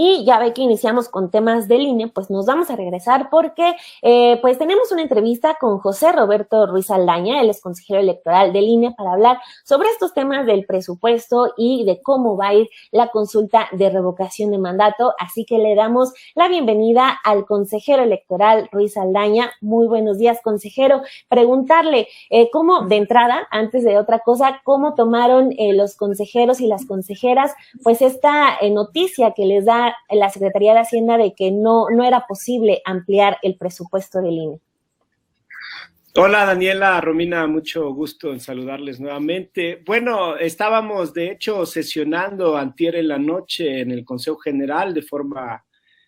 Y ya ve que iniciamos con temas del INE, pues nos vamos a regresar porque pues tenemos una entrevista con José Roberto Ruiz Aldaña, él es consejero electoral del INE, para hablar sobre estos temas del presupuesto y de cómo va a ir la consulta de revocación de mandato. Así que le damos la bienvenida al consejero electoral Ruiz Aldaña. Muy buenos días, consejero. Preguntarle cómo, de entrada, antes de otra cosa, cómo tomaron los consejeros y las consejeras pues esta noticia que les da la Secretaría de Hacienda de que no era posible ampliar el presupuesto del INE. Hola Daniela, Romina, mucho gusto en saludarles nuevamente. Bueno, estábamos de hecho sesionando antier en la noche en el Consejo General de forma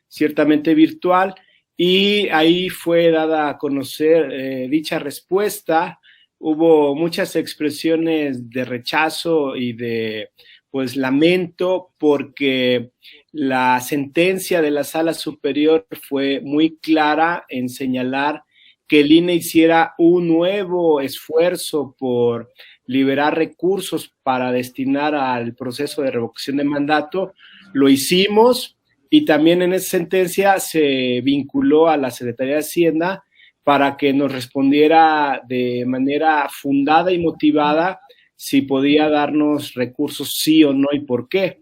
ciertamente virtual y ahí fue dada a conocer dicha respuesta. Hubo muchas expresiones de rechazo y de pues lamento porque la sentencia de la Sala Superior fue muy clara en señalar que el INE hiciera un nuevo esfuerzo por liberar recursos para destinar al proceso de revocación de mandato. Lo hicimos y también en esa sentencia se vinculó a la Secretaría de Hacienda para que nos respondiera de manera fundada y motivada si podía darnos recursos sí o no y por qué.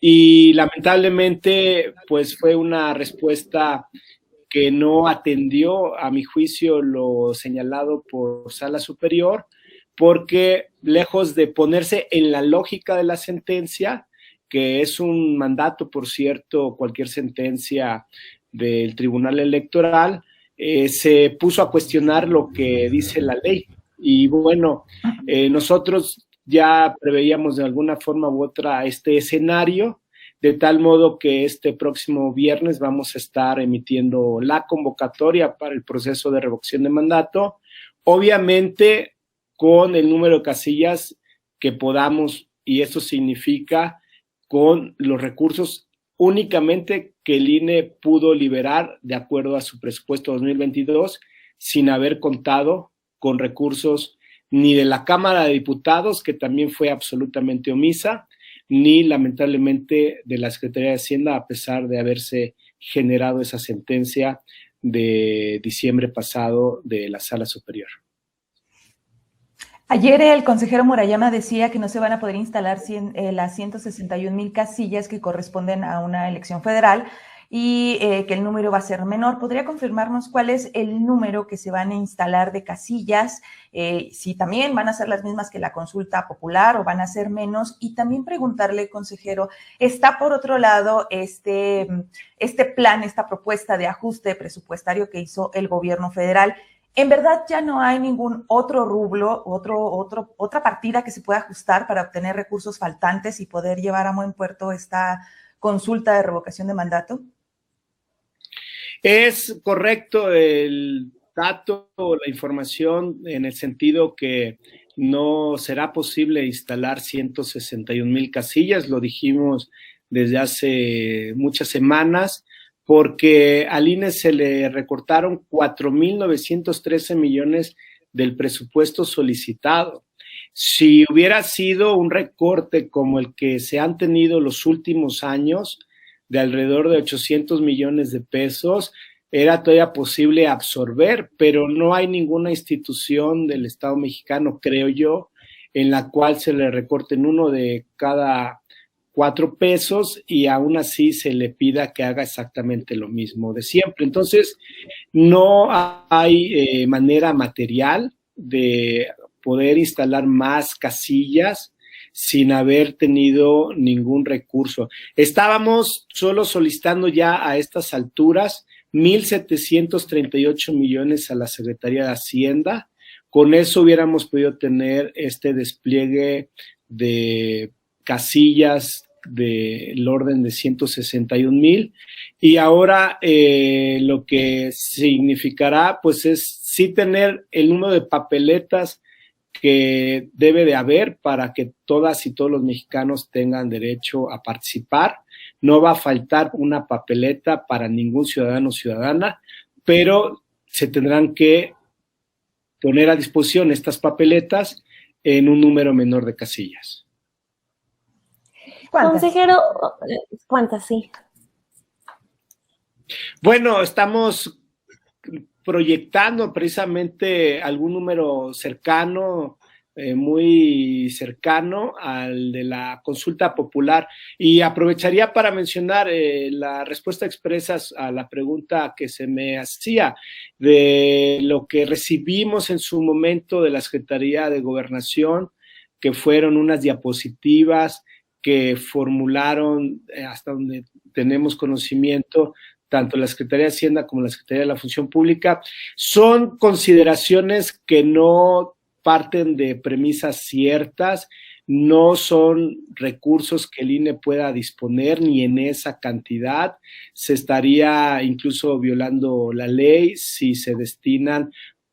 Y lamentablemente, pues fue una respuesta que no atendió, a mi juicio, lo señalado por Sala Superior, porque lejos de ponerse en la lógica de la sentencia, que es un mandato, por cierto, cualquier sentencia del Tribunal Electoral, se puso a cuestionar lo que dice la ley. Y bueno, nosotros ya preveíamos de alguna forma u otra este escenario, de tal modo que este próximo viernes vamos a estar emitiendo la convocatoria para el proceso de revocación de mandato, obviamente con el número de casillas que podamos, y eso significa con los recursos únicamente que el INE pudo liberar de acuerdo a su presupuesto 2022, sin haber contado con recursos ni de la Cámara de Diputados, que también fue absolutamente omisa, ni lamentablemente de la Secretaría de Hacienda, a pesar de haberse generado esa sentencia de diciembre pasado de la Sala Superior. Ayer el consejero Murayama decía que no se van a poder instalar las 161,000 casillas que corresponden a una elección federal y que el número va a ser menor. ¿Podría confirmarnos cuál es el número que se van a instalar de casillas? Si también van a ser las mismas que la consulta popular o van a ser menos. Y también preguntarle, consejero, está por otro lado este plan, esta propuesta de ajuste presupuestario que hizo el gobierno federal. ¿En verdad ya no hay ningún otro rublo, otra partida que se pueda ajustar para obtener recursos faltantes y poder llevar a buen puerto esta consulta de revocación de mandato? Es correcto el dato o la información en el sentido que no será posible instalar 161,000 casillas, lo dijimos desde hace muchas semanas, porque al INE se le recortaron 4,913 millones del presupuesto solicitado. Si hubiera sido un recorte como el que se han tenido los últimos años, de alrededor de 800 millones de pesos, era todavía posible absorber, pero no hay ninguna institución del Estado mexicano, creo yo, en la cual se le recorten uno de cada 4 pesos y aún así se le pida que haga exactamente lo mismo de siempre. Entonces, no hay manera material de poder instalar más casillas sin haber tenido ningún recurso. Estábamos solo solicitando ya a estas alturas 1,738 millones a la Secretaría de Hacienda. Con eso hubiéramos podido tener este despliegue de casillas del orden de 161,000 y ahora lo que significará pues es sí tener el número de papeletas que debe de haber para que todas y todos los mexicanos tengan derecho a participar. No va a faltar una papeleta para ningún ciudadano o ciudadana, pero se tendrán que poner a disposición estas papeletas en un número menor de casillas. ¿Cuántas? Consejero, ¿cuántas? Sí. Bueno, estamos proyectando precisamente algún número cercano, muy cercano al de la consulta popular. Y aprovecharía para mencionar la respuesta expresa a la pregunta que se me hacía de lo que recibimos en su momento de la Secretaría de Gobernación, que fueron unas diapositivas que formularon, hasta donde tenemos conocimiento, tanto la Secretaría de Hacienda como la Secretaría de la Función Pública. Son consideraciones que no parten de premisas ciertas, no son recursos que el INE pueda disponer ni en esa cantidad. Se estaría incluso violando la ley si se destinan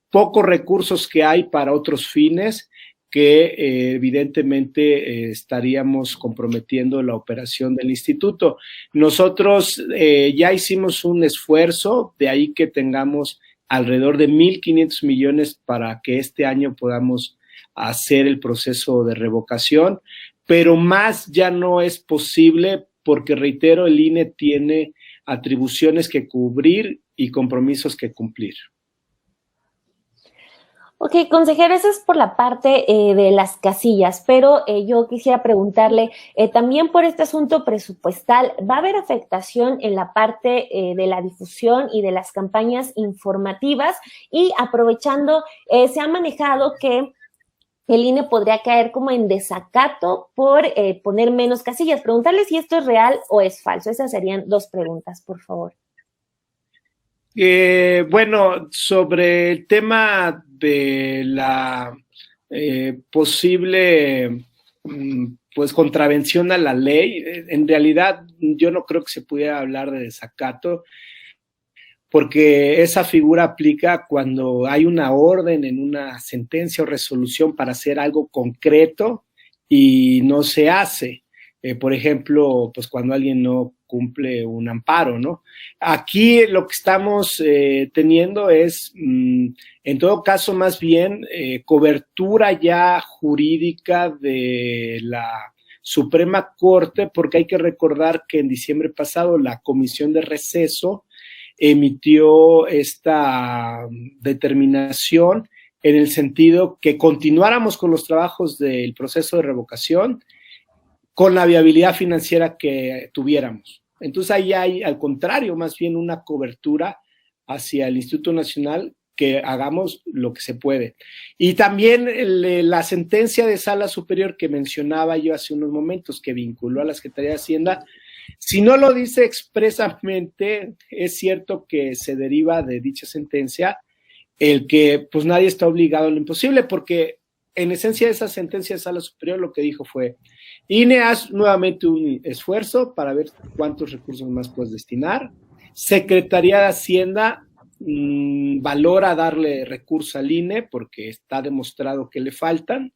pocos recursos que hay para otros fines que evidentemente estaríamos comprometiendo la operación del instituto. Nosotros ya hicimos un esfuerzo, de ahí que tengamos alrededor de 1,500 millones para que este año podamos hacer el proceso de revocación, pero más ya no es posible porque, reitero, el INE tiene atribuciones que cubrir y compromisos que cumplir. Ok, consejero, eso es por la parte de las casillas, pero yo quisiera preguntarle, también por este asunto presupuestal, ¿va a haber afectación en la parte de la difusión y de las campañas informativas? Y aprovechando, se ha manejado que el INE podría caer como en desacato por poner menos casillas. Preguntarle si esto es real o es falso. Esas serían 2 preguntas, por favor. Bueno, sobre el tema de la posible pues contravención a la ley, en realidad yo no creo que se pudiera hablar de desacato, porque esa figura aplica cuando hay una orden en una sentencia o resolución para hacer algo concreto y no se hace. Por ejemplo, pues cuando alguien no cumple un amparo, ¿no? Aquí lo que estamos teniendo es, en todo caso, más bien cobertura ya jurídica de la Suprema Corte, porque hay que recordar que en diciembre pasado la Comisión de Receso emitió esta determinación en el sentido que continuáramos con los trabajos del proceso de revocación con la viabilidad financiera que tuviéramos. Entonces ahí hay, al contrario, más bien una cobertura hacia el Instituto Nacional, que hagamos lo que se puede. Y también la sentencia de Sala Superior que mencionaba yo hace unos momentos, que vinculó a la Secretaría de Hacienda, si no lo dice expresamente, es cierto que se deriva de dicha sentencia el que pues nadie está obligado a lo imposible, porque en esencia esa sentencia de Sala Superior lo que dijo fue: INE, haz nuevamente un esfuerzo para ver cuántos recursos más puedes destinar. Secretaría de Hacienda valora darle recursos al INE porque está demostrado que le faltan.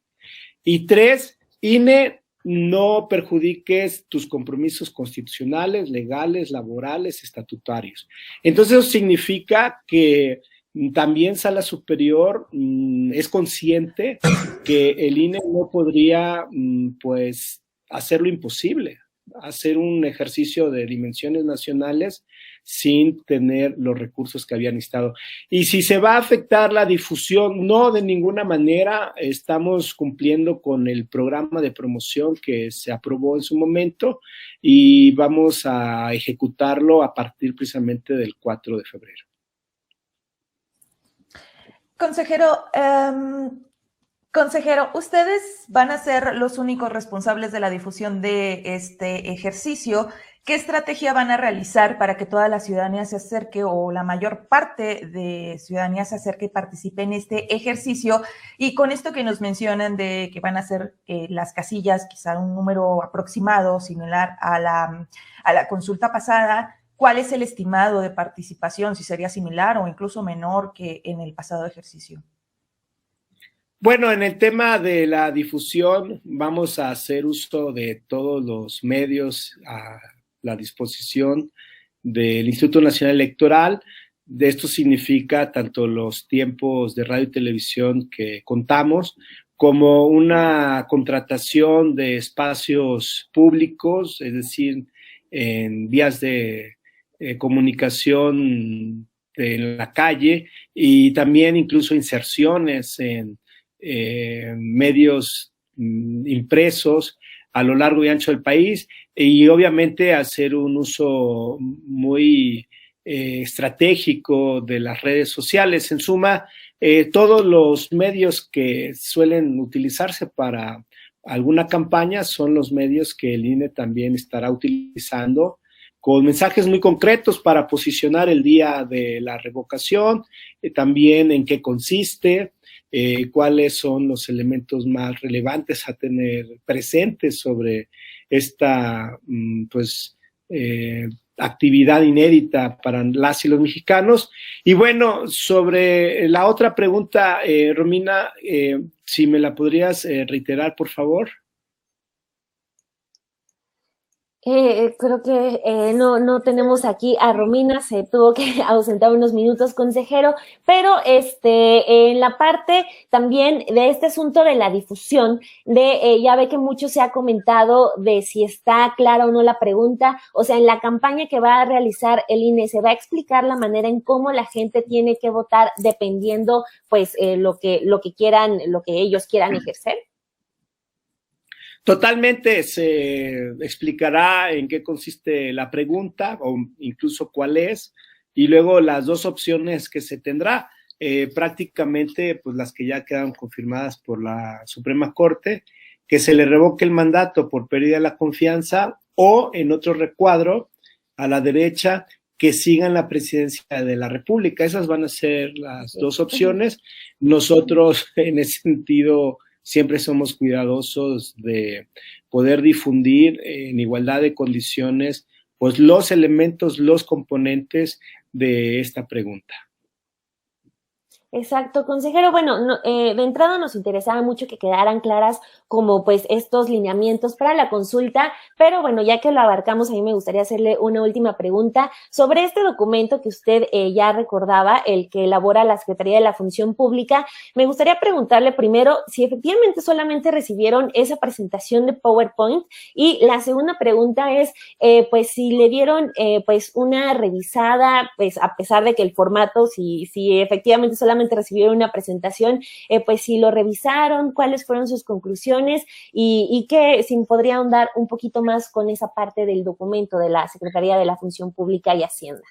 Y 3, INE, no perjudiques tus compromisos constitucionales, legales, laborales, estatutarios. Entonces eso significa que también Sala Superior es consciente que el INE no podría pues hacer lo imposible, hacer un ejercicio de dimensiones nacionales sin tener los recursos que habían necesitado. Y si se va a afectar la difusión, no, de ninguna manera. Estamos cumpliendo con el programa de promoción que se aprobó en su momento y vamos a ejecutarlo a partir precisamente del 4 de febrero. Consejero, ustedes van a ser los únicos responsables de la difusión de este ejercicio. ¿Qué estrategia van a realizar para que toda la ciudadanía se acerque, o la mayor parte de ciudadanía se acerque y participe en este ejercicio? Y con esto que nos mencionan de que van a ser las casillas, quizá un número aproximado similar a la consulta pasada, ¿cuál es el estimado de participación? Si sería similar o incluso menor que en el pasado ejercicio. Bueno, en el tema de la difusión vamos a hacer uso de todos los medios a la disposición del Instituto Nacional Electoral. De esto significa tanto los tiempos de radio y televisión que contamos, como una contratación de espacios públicos, es decir, en vías de comunicación en la calle y también incluso inserciones en medios impresos a lo largo y ancho del país, y obviamente hacer un uso muy estratégico de las redes sociales. En suma, todos los medios que suelen utilizarse para alguna campaña son los medios que el INE también estará utilizando, con mensajes muy concretos para posicionar el día de la revocación, también en qué consiste, cuáles son los elementos más relevantes a tener presentes sobre esta actividad inédita para las y los mexicanos. Y bueno, sobre la otra pregunta, Romina, si me la podrías reiterar, por favor. Creo que no tenemos aquí a Romina, se tuvo que ausentar unos minutos, consejero, pero en la parte también de este asunto de la difusión, ya ve que mucho se ha comentado de si está clara o no la pregunta, o sea, en la campaña que va a realizar el INE, ¿se va a explicar la manera en cómo la gente tiene que votar dependiendo, pues, lo que ellos quieran ejercer? Totalmente, se explicará en qué consiste la pregunta o incluso cuál es, y luego las dos opciones que se tendrá, prácticamente pues las que ya quedan confirmadas por la Suprema Corte, que se le revoque el mandato por pérdida de la confianza, o en otro recuadro a la derecha, que sigan la presidencia de la República. Esas van a ser las dos opciones. Nosotros en ese sentido siempre somos cuidadosos de poder difundir en igualdad de condiciones pues los elementos, los componentes de esta pregunta. Exacto, consejero. Bueno, de entrada nos interesaba mucho que quedaran claras como pues estos lineamientos para la consulta, pero bueno, ya que lo abarcamos, a mí me gustaría hacerle una última pregunta sobre este documento que usted ya recordaba, el que elabora la Secretaría de la Función Pública. Me gustaría preguntarle primero si efectivamente solamente recibieron esa presentación de PowerPoint, y la segunda pregunta es pues si le dieron pues una revisada, pues a pesar de que el formato, si efectivamente solamente recibieron una presentación, pues si lo revisaron, cuáles fueron sus conclusiones, y que si podría ahondar un poquito más con esa parte del documento de la Secretaría de la Función Pública y Hacienda.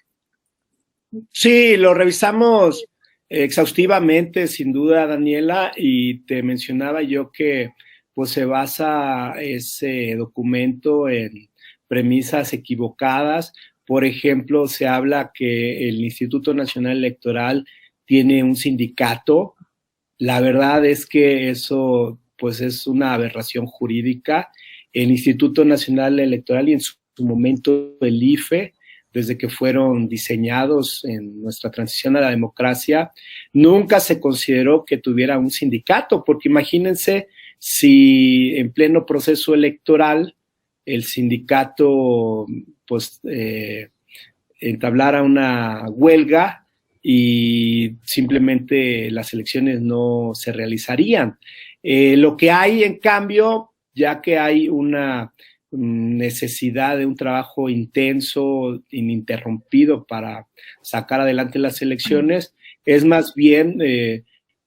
Sí, lo revisamos exhaustivamente, sin duda, Daniela, y te mencionaba yo que pues se basa ese documento en premisas equivocadas. Por ejemplo, se habla que el Instituto Nacional Electoral tiene un sindicato. La verdad es que eso pues es una aberración jurídica. El Instituto Nacional Electoral y en su momento el IFE, desde que fueron diseñados en nuestra transición a la democracia, nunca se consideró que tuviera un sindicato, porque imagínense si en pleno proceso electoral el sindicato pues entablara una huelga y simplemente las elecciones no se realizarían. Lo que hay, en cambio, ya que hay una necesidad de un trabajo intenso, ininterrumpido para sacar adelante las elecciones, es más bien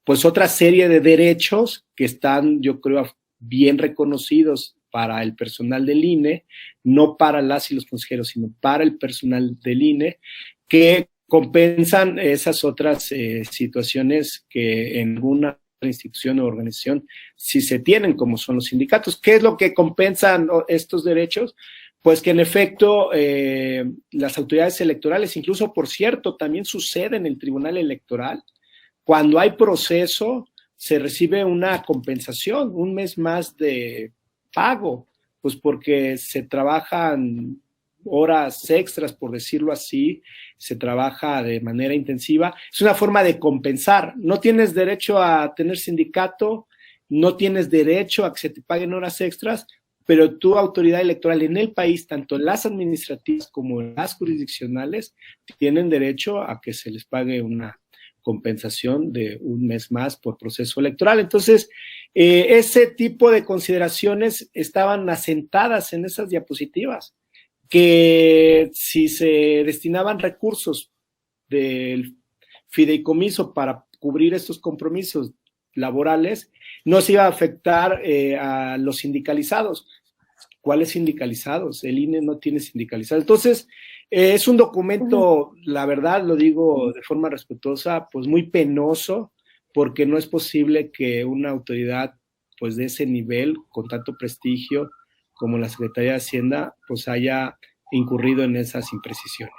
pues otra serie de derechos que están, yo creo, bien reconocidos para el personal del INE, no para las y los consejeros, sino para el personal del INE, que compensan esas otras situaciones que en alguna institución o organización sí se tienen, como son los sindicatos. ¿Qué es lo que compensan estos derechos? Pues que en efecto las autoridades electorales, incluso por cierto, también sucede en el Tribunal Electoral, cuando hay proceso se recibe una compensación, un mes más de pago, pues porque se trabajan horas extras, por decirlo así, se trabaja de manera intensiva. Es una forma de compensar. No tienes derecho a tener sindicato, no tienes derecho a que se te paguen horas extras, pero tu autoridad electoral en el país, tanto en las administrativas como en las jurisdiccionales, tienen derecho a que se les pague una compensación de un mes más por proceso electoral. Entonces, ese tipo de consideraciones estaban asentadas en esas diapositivas. que si se destinaban recursos del fideicomiso para cubrir estos compromisos laborales, no se iba a afectar a los sindicalizados. ¿Cuáles sindicalizados? El INE no tiene sindicalizados. Entonces, es un documento, la verdad, lo digo de forma respetuosa, pues muy penoso, porque no es posible que una autoridad pues de ese nivel, con tanto prestigio como la Secretaría de Hacienda, pues haya incurrido en esas imprecisiones.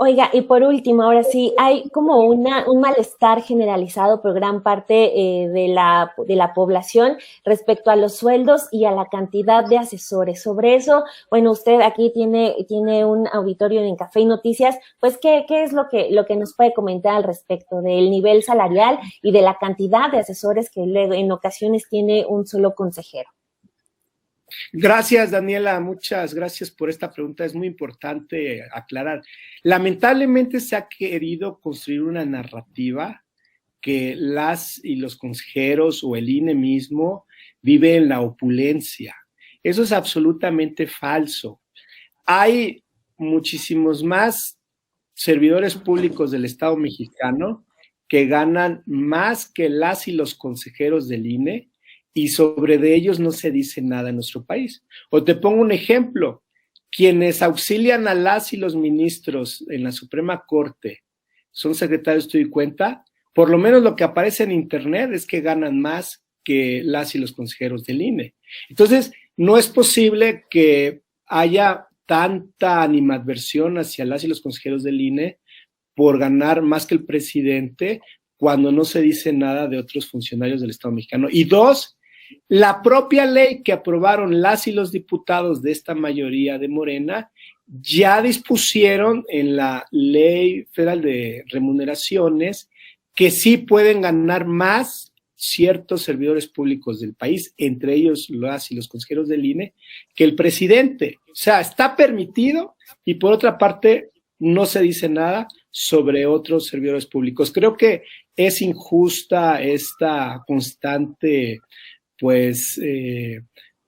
Oiga, y por último, ahora sí, hay como un malestar generalizado por gran parte de la población respecto a los sueldos y a la cantidad de asesores. Sobre eso, bueno, usted aquí tiene un auditorio en Café y Noticias, pues, ¿qué es lo que nos puede comentar al respecto del nivel salarial y de la cantidad de asesores que en ocasiones tiene un solo consejero? Gracias, Daniela, muchas gracias por esta pregunta. Es muy importante aclarar. Lamentablemente se ha querido construir una narrativa que las y los consejeros o el INE mismo vive en la opulencia. Eso es absolutamente falso. Hay muchísimos más servidores públicos del Estado mexicano que ganan más que las y los consejeros del INE, y sobre de ellos no se dice nada en nuestro país. O te pongo un ejemplo, quienes auxilian a las y los ministros en la Suprema Corte son secretarios, te doy cuenta, por lo menos lo que aparece en internet es que ganan más que las y los consejeros del INE. Entonces, no es posible que haya tanta animadversión hacia las y los consejeros del INE por ganar más que el presidente cuando no se dice nada de otros funcionarios del Estado mexicano. Y dos, la propia ley que aprobaron las y los diputados de esta mayoría de Morena ya dispusieron en la Ley Federal de Remuneraciones que sí pueden ganar más ciertos servidores públicos del país, entre ellos las y los consejeros del INE, que el presidente. O sea, está permitido y por otra parte no se dice nada sobre otros servidores públicos. Creo que es injusta esta constante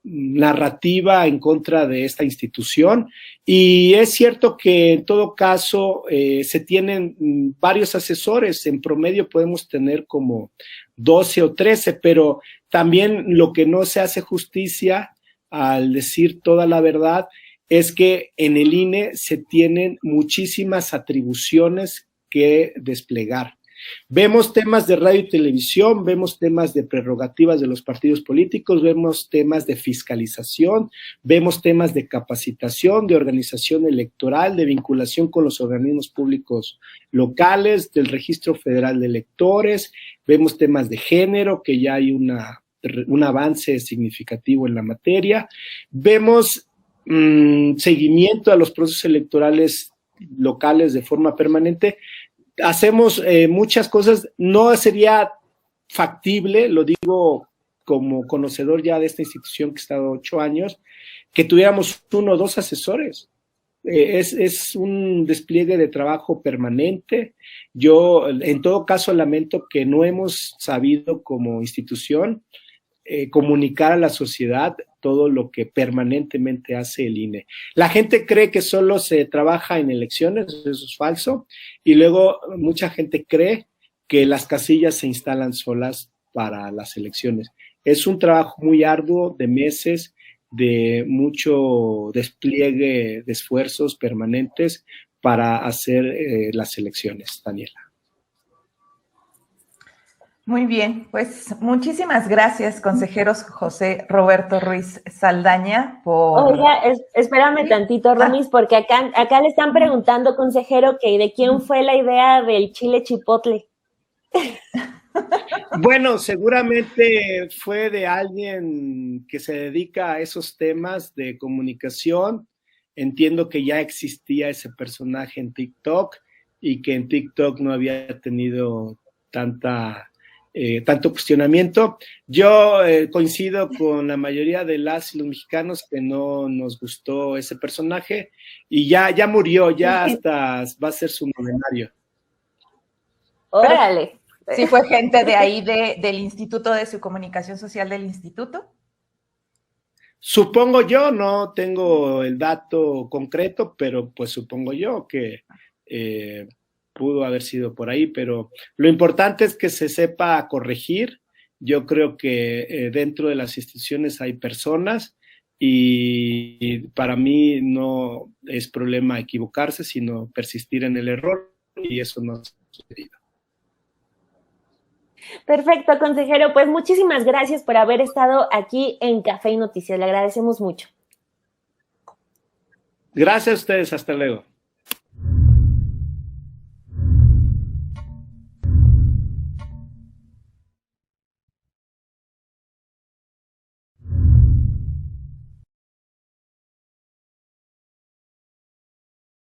narrativa en contra de esta institución, y es cierto que en todo caso se tienen varios asesores, en promedio podemos tener como 12 o 13, pero también lo que no se hace justicia al decir toda la verdad es que en el INE se tienen muchísimas atribuciones que desplegar. Vemos temas de radio y televisión, vemos temas de prerrogativas de los partidos políticos, vemos temas de fiscalización, vemos temas de capacitación, de organización electoral, de vinculación con los organismos públicos locales, del Registro Federal de Electores, vemos temas de género, que ya hay un avance significativo en la materia, vemos seguimiento a los procesos electorales locales de forma permanente. Hacemos muchas cosas, no sería factible, lo digo como conocedor ya de esta institución que he estado 8 años, que tuviéramos 1 o 2 asesores. Es un despliegue de trabajo permanente. Yo, en todo caso, lamento que no hemos sabido como institución comunicar a la sociedad todo lo que permanentemente hace el INE. La gente cree que solo se trabaja en elecciones, eso es falso, y luego mucha gente cree que las casillas se instalan solas para las elecciones. Es un trabajo muy arduo, de meses, de mucho despliegue de esfuerzos permanentes para hacer las elecciones, Daniela. Muy bien, pues muchísimas gracias, consejeros José Roberto Ruiz Saldaña, por... Oiga, espérame tantito, Romis, porque acá le están preguntando, consejero, que de quién fue la idea del chile chipotle. Bueno, seguramente fue de alguien que se dedica a esos temas de comunicación. Entiendo que ya existía ese personaje en TikTok y que en TikTok no había tenido tanto cuestionamiento. Yo coincido con la mayoría de las y los mexicanos que no nos gustó ese personaje y ya murió, ya hasta va a ser su novenario. Órale. ¿Sí fue gente de ahí del instituto, de su comunicación social del instituto? Supongo yo, no tengo el dato concreto, pero pues supongo yo que pudo haber sido por ahí, pero lo importante es que se sepa corregir. Yo creo que dentro de las instituciones hay personas y para mí no es problema equivocarse, sino persistir en el error, y eso no ha sucedido. Perfecto, consejero. Pues muchísimas gracias por haber estado aquí en Café y Noticias. Le agradecemos mucho. Gracias a ustedes. Hasta luego.